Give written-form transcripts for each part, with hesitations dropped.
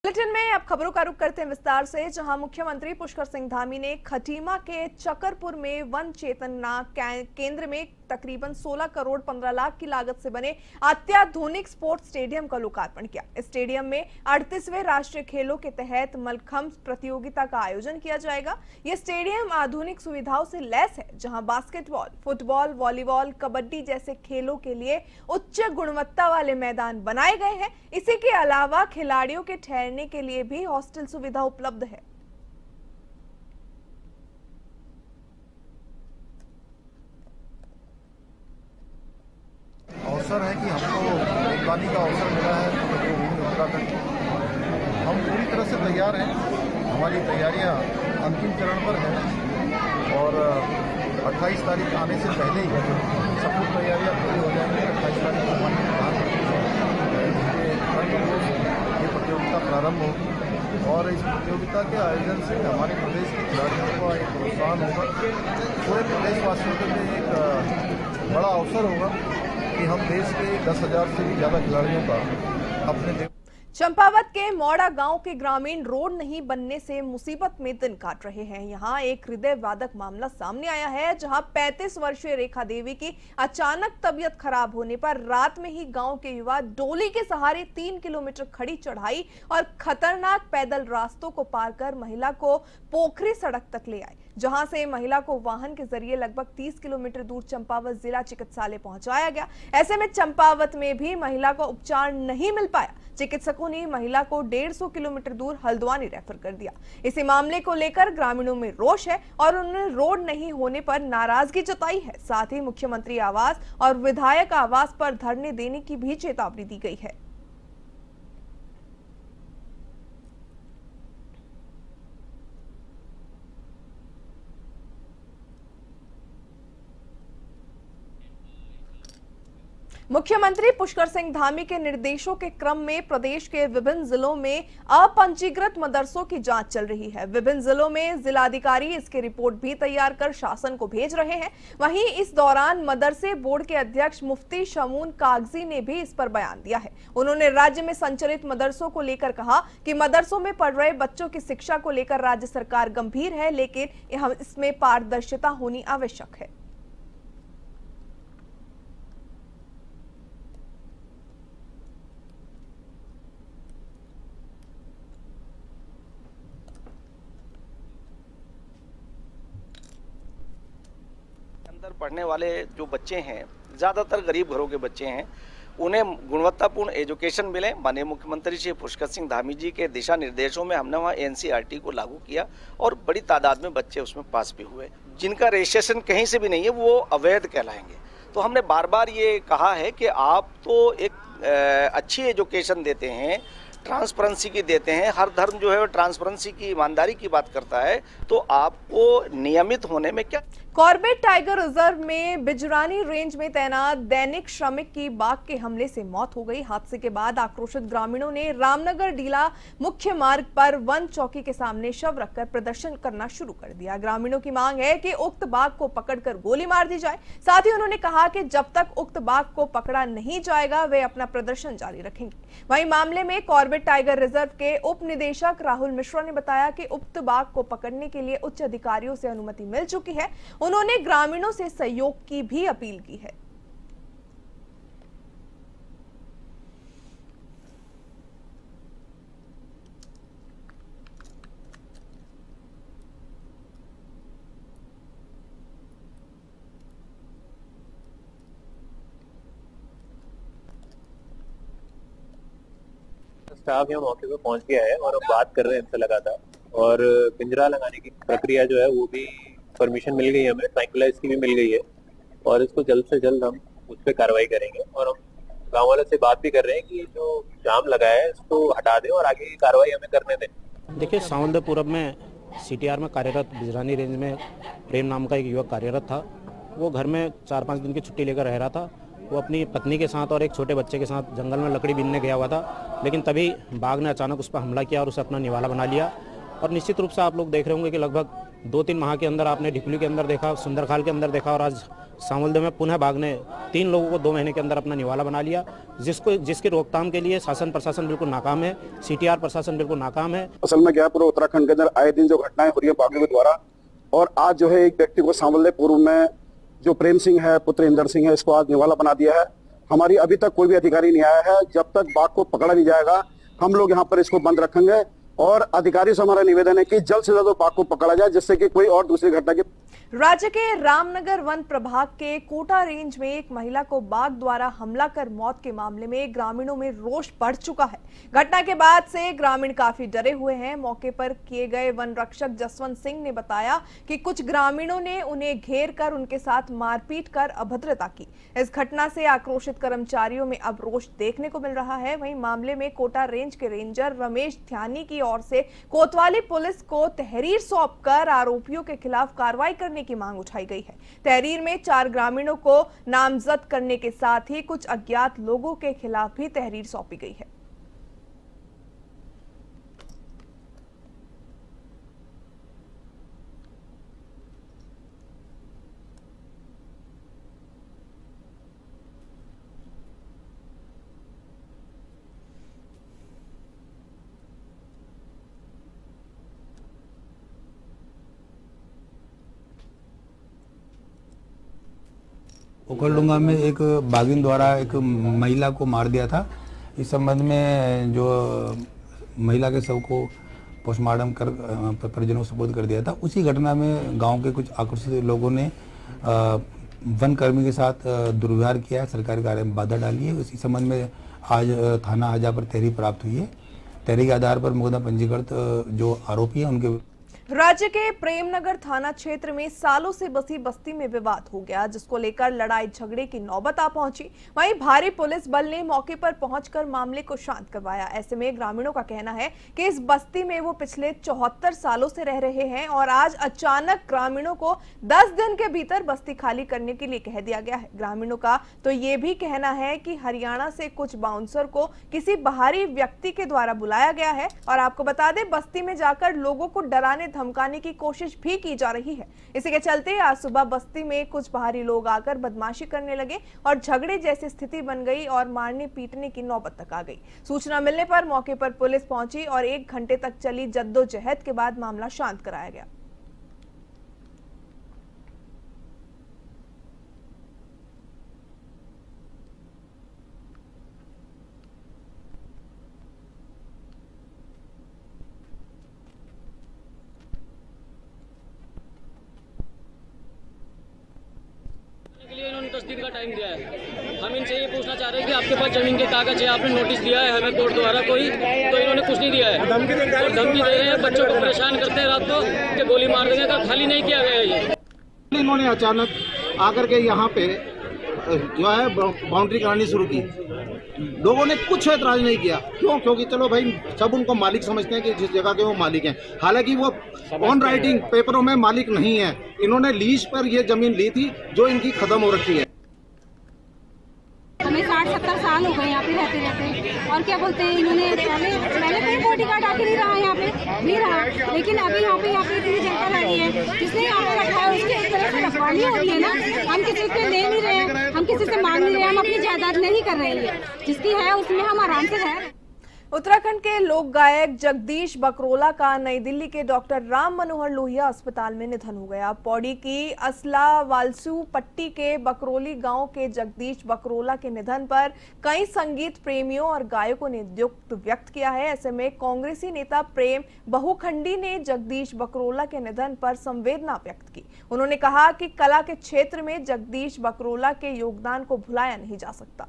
Bulletin में अब खबरों का रुख करते हैं विस्तार से, जहां मुख्यमंत्री पुष्कर सिंह धामी ने खटीमा के चकरपुर में वन चेतना केंद्र में तकरीबन 16 करोड़ 15 लाख की लागत से बने अत्याधुनिक स्पोर्ट्स स्टेडियम का लोकार्पण किया। इस स्टेडियम में 38वें राष्ट्रीय खेलों के तहत मलखंभ प्रतियोगिता का आयोजन किया जाएगा। यह स्टेडियम आधुनिक सुविधाओं से लैस है, जहां बास्केटबॉल, फुटबॉल, वॉलीबॉल, कबड्डी जैसे खेलों के लिए उच्च गुणवत्ता वाले मैदान बनाए गए हैं। इसी के अलावा खिलाड़ियों के ठहरने के लिए भी हॉस्टल सुविधा उपलब्ध है। अवसर है कि हमको मेजबानी का अवसर मिला है उत्तराखंड। हम पूरी तरह से तैयार हैं, हमारी तैयारियां अंतिम चरण पर हैं और 28 तारीख आने से पहले ही सब कुछ तैयारियां पूरी हो जाएंगी। 28 तारीख को हमारी ये प्रतियोगिता प्रारंभ होगी और इस प्रतियोगिता के आयोजन से हमारे प्रदेश के खिलाड़ियों को एक प्रोत्साहन होगा। पूरे प्रदेशवासियों के लिए एक बड़ा अवसर होगा कि हम देश के 10,000 से भी ज्यादा खिलाड़ियों का अपने चंपावत के मौड़ा गांव के ग्रामीण रोड नहीं बनने से मुसीबत में दिन काट रहे हैं। यहां एक हृदय वादक मामला सामने आया है, जहां 35 वर्षीय रेखा देवी की अचानक तबीयत खराब होने पर रात में ही गांव के युवा डोली के सहारे 3 किलोमीटर खड़ी चढ़ाई और खतरनाक पैदल रास्तों को पार कर महिला को पोखरी सड़क तक ले आए, जहां से महिला को वाहन के जरिए लगभग 30 किलोमीटर दूर चंपावत जिला चिकित्सालय पहुंचाया गया। ऐसे में चंपावत में भी महिला को उपचार नहीं मिल पाया। चिकित्सकों ने महिला को 150 किलोमीटर दूर हल्द्वानी रेफर कर दिया। इसी मामले को लेकर ग्रामीणों में रोष है और उन्होंने रोड नहीं होने पर नाराजगी जताई है। साथ ही मुख्यमंत्री आवास और विधायक आवास पर धरने देने की भी चेतावनी दी गई है। मुख्यमंत्री पुष्कर सिंह धामी के निर्देशों के क्रम में प्रदेश के विभिन्न जिलों में अपंजीकृत मदरसों की जांच चल रही है। विभिन्न जिलों में जिलाधिकारी इसकी रिपोर्ट भी तैयार कर शासन को भेज रहे हैं। वहीं इस दौरान मदरसे बोर्ड के अध्यक्ष मुफ्ती शमून कागजी ने भी इस पर बयान दिया है। उन्होंने राज्य में संचालित मदरसों को लेकर कहा कि मदरसों में पढ़ रहे बच्चों की शिक्षा को लेकर राज्य सरकार गंभीर है, लेकिन इसमें पारदर्शिता होनी आवश्यक है। पढ़ने वाले जो बच्चे हैं, ज़्यादातर गरीब घरों के बच्चे हैं, उन्हें गुणवत्तापूर्ण एजुकेशन मिले। माननीय मुख्यमंत्री श्री पुष्कर सिंह धामी जी के दिशा निर्देशों में हमने वहाँ NCERT को लागू किया और बड़ी तादाद में बच्चे उसमें पास भी हुए। जिनका रजिस्ट्रेशन कहीं से भी नहीं है वो अवैध कहलाएंगे। तो हमने बार बार ये कहा है कि आप तो एक अच्छी एजुकेशन देते हैं, ट्रांसपेरेंसी की देते हैं, हर धर्म जो है वो ट्रांसपेरेंसी की, ईमानदारी की बात करता है, तो आपको नियमित होने में क्या। कॉर्बेट टाइगर रिजर्व में बिजरानी रेंज में तैनात दैनिक श्रमिक की बाघ के हमले से मौत हो गई। हादसे के बाद आक्रोशित ग्रामीणों ने रामनगर डीला मुख्य मार्ग पर वन चौकी के सामने शव रखकर प्रदर्शन करना शुरू कर दिया। ग्रामीणों की मांग है कि उक्त बाघ को पकड़कर गोली मार दी जाए। साथ ही उन्होंने कहा कि जब तक उक्त बाघ को पकड़ा नहीं जाएगा वे अपना प्रदर्शन जारी रखेंगे। वहीं मामले में कॉर्बेट टाइगर रिजर्व के उप निदेशक राहुल मिश्रा ने बताया कि उक्त बाघ को पकड़ने के लिए उच्च अधिकारियों से अनुमति मिल चुकी है। उन्होंने ग्रामीणों से सहयोग की भी अपील की है। स्टाफ यहाँ मौके पे पहुंच गया है और अब बात कर रहे हैं इनसे लगातार, और पिंजरा लगाने की प्रक्रिया जो है वो भी परमिशन मिल गई है, हमें ट्रैंक्विलाइज की भी मिल गई है और इसको जल्द से जल्द हम उस पर कार्रवाई करेंगे। और हम गाँव वालों से बात भी कर रहे हैं कि जो जाम लगा है इसको हटा दें और आगे की कार्रवाई हमें करने दें। देखिए, सावंद पूरब में CTR में कार्यरत बिजरानी रेंज में प्रेम नाम का एक युवक कार्यरत था। वो घर में 4-5 दिन की छुट्टी लेकर रह रहा था। वो अपनी पत्नी के साथ और एक छोटे बच्चे के साथ जंगल में लकड़ी बीनने गया हुआ था, लेकिन तभी बाघ ने अचानक उस पर हमला किया और उसे अपना निवाला बना लिया। और निश्चित रूप से आप लोग देख रहे होंगे कि लगभग 2-3 माह के अंदर आपने ढिपली के अंदर देखा, सुंदरखाल के अंदर देखा और आज सांवलदे में पुनः बाघ ने 3 लोगों को 2 महीने के अंदर अपना निवाला बना लिया, जिसकी रोकथाम के लिए शासन प्रशासन बिल्कुल नाकाम है, CTR प्रशासन बिल्कुल नाकाम है। असल में क्या पूरे उत्तराखंड के अंदर आए दिन जो घटनाएं हो रही है बाघों के द्वारा, और आज जो है एक व्यक्ति को सांवलदे पूर्व में जो प्रेम सिंह है, पुत्र इंदर सिंह है, इसको आज निवाला बना दिया है। हमारी अभी तक कोई भी अधिकारी नहीं आया है। जब तक बाघ को पकड़ा नहीं जाएगा हम लोग यहाँ पर इसको बंद रखेंगे, और अधिकारी से हमारा निवेदन है कि जल्द से जल्द बाघ को पकड़ा जाए, जिससे कि कोई और दूसरी घटना की। राज्य के रामनगर वन प्रभाग के कोटा रेंज में एक महिला को बाघ द्वारा हमला कर मौत के मामले में ग्रामीणों में रोष बढ़ चुका है। घटना के बाद से ग्रामीण काफी डरे हुए हैं। मौके पर किए गए वन रक्षक जसवंत सिंह ने बताया कि कुछ ग्रामीणों ने उन्हें घेर कर उनके साथ मारपीट कर अभद्रता की। इस घटना से आक्रोशित कर्मचारियों में अब रोष देखने को मिल रहा है। वहीं मामले में कोटा रेंज के रेंजर रमेश ध्यानी की ओर से कोतवाली पुलिस को तहरीर सौंपकर आरोपियों के खिलाफ कार्रवाई करने की मांग उठाई गई है। तहरीर में 4 ग्रामीणों को नामजद करने के साथ ही कुछ अज्ञात लोगों के खिलाफ भी तहरीर सौंपी गई है। उखलडुंगा में एक बाघिन द्वारा एक महिला को मार दिया था। इस संबंध में जो महिला के शव को पोस्टमार्टम कर परिजनों को सुपुर्द कर दिया था। उसी घटना में गांव के कुछ आक्रोशित लोगों ने वन कर्मी के साथ दुर्व्यवहार किया, सरकारी कार्य में बाधा डाली है। इसी संबंध में आज थाना हाजा पर तहरीर प्राप्त हुई है। तहरीर के आधार पर मुकदमा पंजीकृत जो आरोपी है उनके। राज्य के प्रेमनगर थाना क्षेत्र में सालों से बसी बस्ती में विवाद हो गया, जिसको लेकर लड़ाई झगड़े की नौबत आ पहुंची। वहीं भारी पुलिस बल ने मौके पर पहुंचकर मामले को शांत करवाया। ऐसे में ग्रामीणों का कहना है कि इस बस्ती में वो पिछले 74 सालों से रह रहे हैं और आज अचानक ग्रामीणों को 10 दिन के भीतर बस्ती खाली करने के लिए कह दिया गया है। ग्रामीणों का तो ये भी कहना है कि हरियाणा से कुछ बाउंसर को किसी बाहरी व्यक्ति के द्वारा बुलाया गया है और आपको बता दें बस्ती में जाकर लोगों को डराने धमकाने की कोशिश भी की जा रही है। इसी के चलते आज सुबह बस्ती में कुछ बाहरी लोग आकर बदमाशी करने लगे और झगड़े जैसी स्थिति बन गई और मारने पीटने की नौबत तक आ गई। सूचना मिलने पर मौके पर पुलिस पहुंची और 1 घंटे तक चली जद्दोजहद के बाद मामला शांत कराया गया। इन्होंने 10 दिन का टाइम दिया है। हम इनसे ये पूछना चाह रहे हैं कि आपके पास जमीन के कागज है, आपने नोटिस दिया है हमें कोर्ट द्वारा कोई, तो इन्होंने कुछ नहीं दिया है और धमकी दे रहे हैं। बच्चों को परेशान करते हैं रात को कि गोली मार देंगे, तो खाली नहीं किया गया है। ये इन्होंने अचानक आकर के यहाँ पे जो है बाउंड्री करानी शुरू की। लोगों ने कुछ ऐतराज नहीं किया। क्यों? क्योंकि चलो भाई सब उनको मालिक समझते हैं कि जिस जगह के वो मालिक हैं, हालांकि वो ऑन राइटिंग पेपरों में मालिक नहीं है। इन्होंने लीज पर ये जमीन ली थी जो इनकी खत्म हो रखी है। हमें 60-70 साल हो गए यहाँ पे रहते रहते, और क्या बोलते हैं इन्होंने पहले कोई बॉडीगार्ड आके नहीं रहा यहाँ पे, नहीं रहा, लेकिन अभी यहाँ पे इतनी जनता रह रही है। जिसने यहाँ पे रखा है उसकी एक तरह से रखवाली होती है ना। हम किसी से ले नहीं रहे हैं, हम किसी से मांग नहीं रहे हैं, हम अपनी जायदाद नहीं कर रहे हैं। जिसकी है उसमें हम आराम से रह रहे हैं। उत्तराखंड के लोक गायक जगदीश बकरोला का नई दिल्ली के डॉक्टर राम मनोहर लोहिया अस्पताल में निधन हो गया। पौड़ी की असला वालसू पट्टी के बकरोली गांव के जगदीश बकरोला के निधन पर कई संगीत प्रेमियों और गायकों ने दुख व्यक्त किया है। ऐसे में कांग्रेसी नेता प्रेम बहुखंडी ने जगदीश बकरोला के निधन पर संवेदना व्यक्त की। उन्होंने कहा कि कला के क्षेत्र में जगदीश बकरोला के योगदान को भुलाया नहीं जा सकता।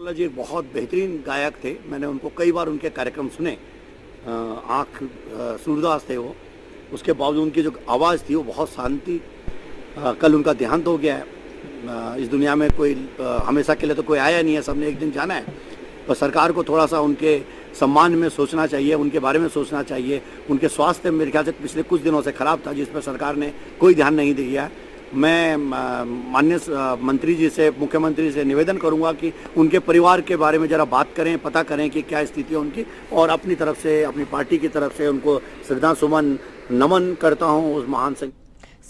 जी बहुत बेहतरीन गायक थे, मैंने उनको कई बार उनके कार्यक्रम सुने। आँख सूरदास थे वो, उसके बावजूद उनकी जो आवाज़ थी वो बहुत शांति। कल उनका देहांत हो गया है। इस दुनिया में कोई हमेशा के लिए तो कोई आया नहीं है, सबने एक दिन जाना है। तो सरकार को थोड़ा सा उनके सम्मान में सोचना चाहिए, उनके बारे में सोचना चाहिए। उनके स्वास्थ्य मेरे ख्याल से पिछले कुछ दिनों से ख़राब था, जिस पर सरकार ने कोई ध्यान नहीं दिया। मैं माननीय मंत्री जी से, मुख्यमंत्री से निवेदन करूंगा कि उनके परिवार के बारे में जरा बात करें, पता करें कि क्या स्थिति है उनकी, और अपनी तरफ से, अपनी पार्टी की तरफ से उनको श्रद्धा सुमन नमन करता हूं उस महान संघ।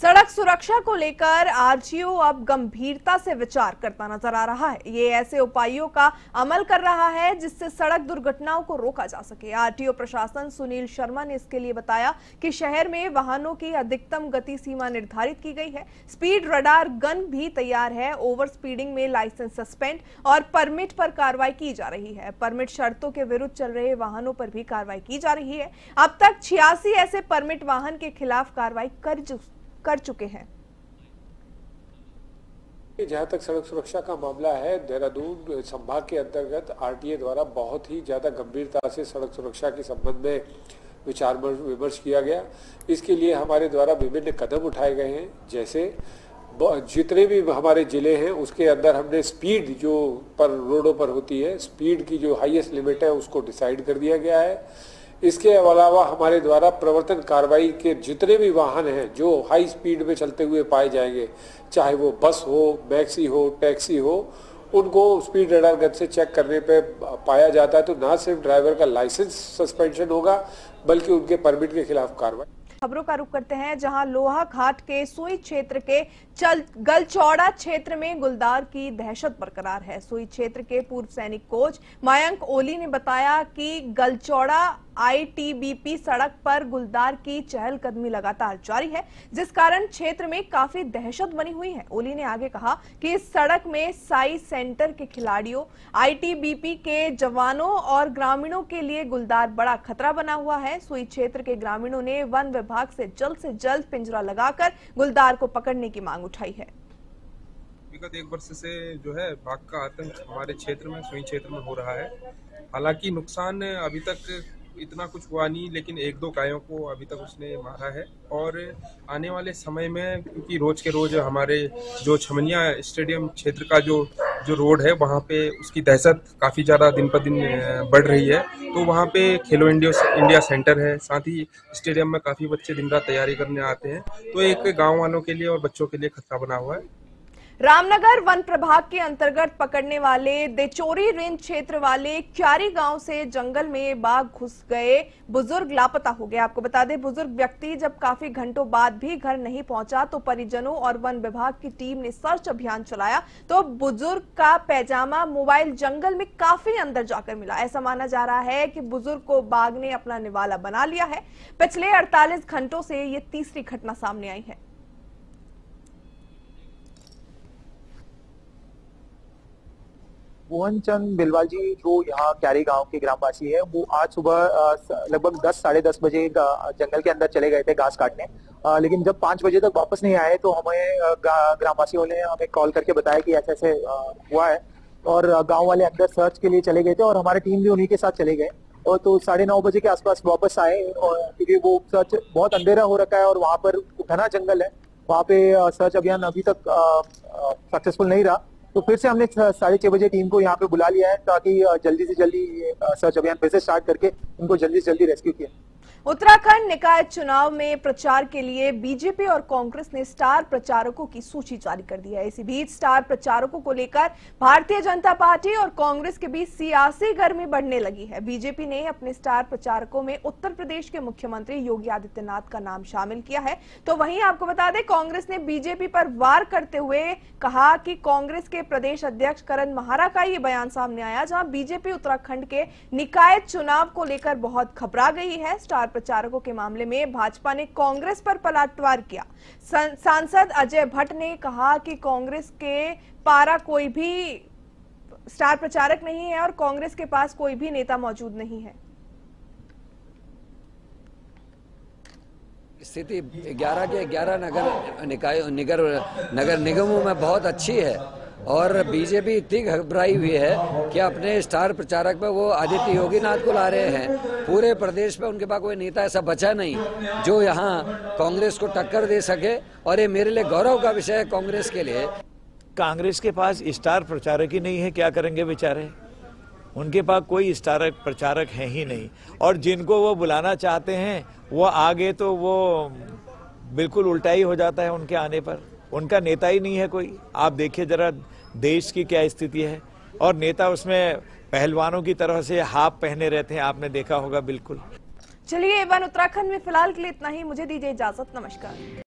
सड़क सुरक्षा को लेकर आरटीओ अब गंभीरता से विचार करता नजर आ रहा है। ये ऐसे उपायों का अमल कर रहा है जिससे सड़क दुर्घटनाओं को रोका जा सके। आरटीओ प्रशासन सुनील शर्मा ने इसके लिए बताया कि शहर में वाहनों की अधिकतम गति सीमा निर्धारित की गई है, स्पीड रडार गन भी तैयार है, ओवर स्पीडिंग में लाइसेंस सस्पेंड और परमिट पर कार्रवाई की जा रही है। परमिट शर्तों के विरुद्ध चल रहे वाहनों पर भी कार्रवाई की जा रही है। अब तक 86 ऐसे परमिट वाहन के खिलाफ कार्रवाई कर चुके हैं। जहां तक सड़क सुरक्षा का मामला है, देहरादून संभाग के अंतर्गत आरटीए द्वारा बहुत ही ज्यादा गंभीरता से सड़क सुरक्षा के संबंध में विचार विमर्श किया गया। इसके लिए हमारे द्वारा विभिन्न कदम उठाए गए हैं। जैसे जितने भी हमारे जिले हैं उसके अंदर हमने स्पीड जो पर रोडों पर होती है, स्पीड की जो हाईएस्ट लिमिट है उसको डिसाइड कर दिया गया है। इसके अलावा हमारे द्वारा प्रवर्तन कार्रवाई के जितने भी वाहन हैं जो हाई स्पीड में चलते हुए पाए जाएंगे, चाहे वो बस हो, मैक्सी हो, टैक्सी हो, उनको स्पीड रडार गन से चेक करने पे पाया जाता है तो ना सिर्फ ड्राइवर का लाइसेंस सस्पेंशन होगा बल्कि उनके परमिट के खिलाफ कार्रवाई। खबरों का रुख करते हैं, जहां लोहा घाट के सुई क्षेत्र के गलचौड़ा क्षेत्र में गुलदार की दहशत बरकरार है। सुई क्षेत्र के पूर्व सैनिक कोच मयंक ओली ने बताया कि गलचौड़ा आईटीबीपी सड़क पर गुलदार की चहलकदमी लगातार जारी है, जिस कारण क्षेत्र में काफी दहशत बनी हुई है। ओली ने आगे कहा कि इस सड़क में साई सेंटर के खिलाड़ियों, आईटीबीपी के जवानों और ग्रामीणों के लिए गुलदार बड़ा खतरा बना हुआ है। सुई क्षेत्र के ग्रामीणों ने वन विभाग से जल्द पिंजरा लगाकर गुलदार को पकड़ने की मांग उठाई है। विगत 1 वर्ष से जो है बाघ का आतंक हमारे क्षेत्र में, सुई क्षेत्र में हो रहा है। हालांकि नुकसान अभी तक इतना कुछ हुआ नहीं, लेकिन 1-2 गायों को अभी तक उसने मारा है। और आने वाले समय में, क्योंकि रोज के रोज हमारे जो छमनिया स्टेडियम क्षेत्र का जो रोड है वहाँ पे उसकी दहशत काफी ज्यादा दिन पर दिन बढ़ रही है, तो वहाँ पे खेलो इंडिया सेंटर है, साथ ही स्टेडियम में काफी बच्चे दिन रात तैयारी करने आते हैं, तो एक गाँव वालों के लिए और बच्चों के लिए खतरा बना हुआ है। रामनगर वन प्रभाग के अंतर्गत पकड़ने वाले देचोरी रेंज क्षेत्र वाले क्यारी गांव से जंगल में बाघ घुस गए बुजुर्ग लापता हो गया। आपको बता दें, बुजुर्ग व्यक्ति जब काफी घंटों बाद भी घर नहीं पहुंचा तो परिजनों और वन विभाग की टीम ने सर्च अभियान चलाया तो बुजुर्ग का पैजामा, मोबाइल जंगल में काफी अंदर जाकर मिला। ऐसा माना जा रहा है कि बुजुर्ग को बाघ ने अपना निवाला बना लिया है। पिछले 48 घंटों से ये तीसरी घटना सामने आई है। मोहन चंद बिलवाल जी जो यहाँ क्यारी गांव के ग्रामवासी है, वो आज सुबह लगभग 10 साढ़े 10 बजे जंगल के अंदर चले गए थे घास काटने, लेकिन जब 5 बजे तक वापस नहीं आए तो हमें ग्रामवासियों ने हमें कॉल करके बताया कि ऐसे ऐसे हुआ है, और गांव वाले अंदर सर्च के लिए चले गए थे और हमारी टीम भी उन्हीं के साथ चले गए। और तो 9:30 बजे के आसपास वापस आए, और क्योंकि वो सर्च बहुत अंधेरा हो रखा है और वहाँ पर घना जंगल है, वहाँ पे सर्च अभियान अभी तक सक्सेसफुल नहीं रहा, तो फिर से हमने 6:30 बजे टीम को यहाँ पे बुला लिया है ताकि जल्दी से जल्दी सर्च अभियान फिर से स्टार्ट करके उनको जल्दी से जल्दी रेस्क्यू किया। उत्तराखंड निकाय चुनाव में प्रचार के लिए बीजेपी और कांग्रेस ने स्टार प्रचारकों की सूची जारी कर दी है। इसी बीच स्टार प्रचारकों को लेकर भारतीय जनता पार्टी और कांग्रेस के बीच सियासी गर्मी बढ़ने लगी है। बीजेपी ने अपने स्टार प्रचारकों में उत्तर प्रदेश के मुख्यमंत्री योगी आदित्यनाथ का नाम शामिल किया है, तो वहीं आपको बता दें कांग्रेस ने बीजेपी पर वार करते हुए कहा कि कांग्रेस के प्रदेश अध्यक्ष करण महारा का ये बयान सामने आया, जहां बीजेपी उत्तराखंड के निकाय चुनाव को लेकर बहुत घबरा गई है। स्टार प्रचारकों के मामले में भाजपा ने कांग्रेस पर पलटवार किया। सांसद अजय भट्ट ने कहा कि कांग्रेस के पारा कोई भी स्टार प्रचारक नहीं है और कांग्रेस के पास कोई भी नेता मौजूद नहीं है। स्थिति 11 के 11 नगर निगमों में बहुत अच्छी है और बीजेपी इतनी घबराई हुई है कि अपने स्टार प्रचारक पे वो आदित्य योगीनाथ को ला रहे हैं। पूरे प्रदेश में उनके पास कोई नेता ऐसा बचा नहीं जो यहाँ कांग्रेस को टक्कर दे सके, और ये मेरे लिए गौरव का विषय है कांग्रेस के लिए। कांग्रेस के पास स्टार प्रचारक ही नहीं है, क्या करेंगे बेचारे, उनके पास कोई स्टार प्रचारक है ही नहीं, और जिनको वो बुलाना चाहते हैं वो आगे तो वो बिल्कुल उल्टा ही हो जाता है उनके आने पर। उनका नेता ही नहीं है कोई। आप देखिए जरा देश की क्या स्थिति है, और नेता उसमें पहलवानों की तरह से हाफ पहने रहते हैं, आपने देखा होगा। बिल्कुल। चलिए वन उत्तराखंड में फिलहाल के लिए इतना ही, मुझे दीजिए इजाजत, नमस्कार।